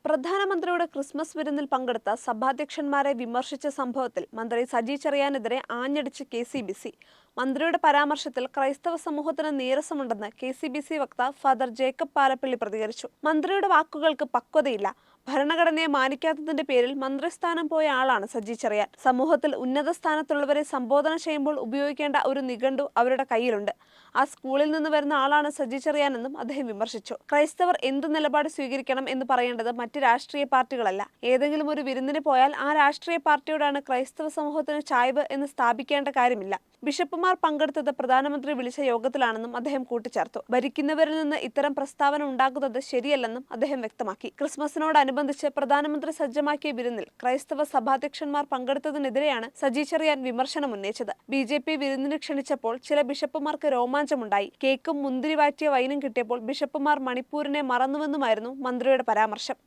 പ്രധാനമന്ത്രിയുടെ ക്രിസ്മസ് വിരുന്നിൽ പങ്കെടുത്ത സഭാധ്യക്ഷന്മാരെ വിമർശിച്ച സംഭവത്തിൽ മന്ത്രി സജി ചെറിയാനെതിരെ ആഞ്ഞടിച്ച് കെ.സി.ബി.സി. മന്ത്രിയുടെ പരാമർശത്തിൽ ക്രൈസ്തവ സമൂഹത്തിന് നീരസമുണ്ടെന്ന് കെ.സി.ബി.സി. വക്താവ് ഫാദർ ജേക്കബ് പാലപ്പള്ളി പ്രതികരിച്ചു. മന്ത്രിയുടെ വാക്കുകൾക്ക് പക്വതയില്ല. ഭരണഘടനയെ മാനിക്കാത്തതിന്റെ പേരിൽ മന്ത്രിസ്ഥാനം പോയ ആളാണ് സജി ചെറിയാൻ. സമൂഹത്തിൽ ഉന്നത സ്ഥാനത്തുള്ളവരെ സംബോധന ചെയ്യുമ്പോൾ ഉപയോഗിക്കേണ്ട ഒരു നിഘണ്ടു അവരുടെ കയ്യിലുണ്ട്. ആ സ്കൂളിൽ നിന്ന് വരുന്ന ആളാണ് സജി ചെറിയാനെന്നും അദ്ദേഹം വിമർശിച്ചു. ക്രൈസ്തവർ എന്ത് നിലപാട് സ്വീകരിക്കണം എന്ന് പറയേണ്ടത് മറ്റ് രാഷ്ട്രീയ പാർട്ടികളല്ല. ഏതെങ്കിലും ഒരു വിരുന്നിന് പോയാൽ ആ രാഷ്ട്രീയ പാർട്ടിയോടാണ് ക്രൈസ്തവ സമൂഹത്തിന് ചായ്വ് എന്ന് സ്ഥാപിക്കേണ്ട കാര്യമില്ല. ബിഷപ്പുമാർ പങ്കെടുത്തത് പ്രധാനമന്ത്രി വിളിച്ച യോഗത്തിലാണെന്നും അദ്ദേഹം കൂട്ടിച്ചേർത്തു. ഭരിക്കുന്നവരിൽ നിന്ന് ഇത്തരം പ്രസ്താവന ഉണ്ടാകുന്നത് ശരിയല്ലെന്നും അദ്ദേഹം വ്യക്തമാക്കി. ക്രിസ്മസിനോടനുബന്ധിച്ച് പ്രധാനമന്ത്രി സജ്ജമാക്കിയ വിരുന്നിൽ ക്രൈസ്തവ സഭാധ്യക്ഷന്മാർ പങ്കെടുത്തതിനെതിരെയാണ് സജി ചെറിയാൻ വിമർശനം ഉന്നയിച്ചത്. ബി.ജെ.പി. വിരുന്നിന് ക്ഷണിച്ചപ്പോൾ ചില ബിഷപ്പുമാർക്ക് രോമാഞ്ചമുണ്ടായി. കേക്കും മുന്തിരി വാറ്റിയ വൈനും കിട്ടിയപ്പോൾ ബിഷപ്പുമാർ മണിപ്പൂരിനെ മറന്നുവെന്നുമായിരുന്നു മന്ത്രിയുടെ പരാമർശം.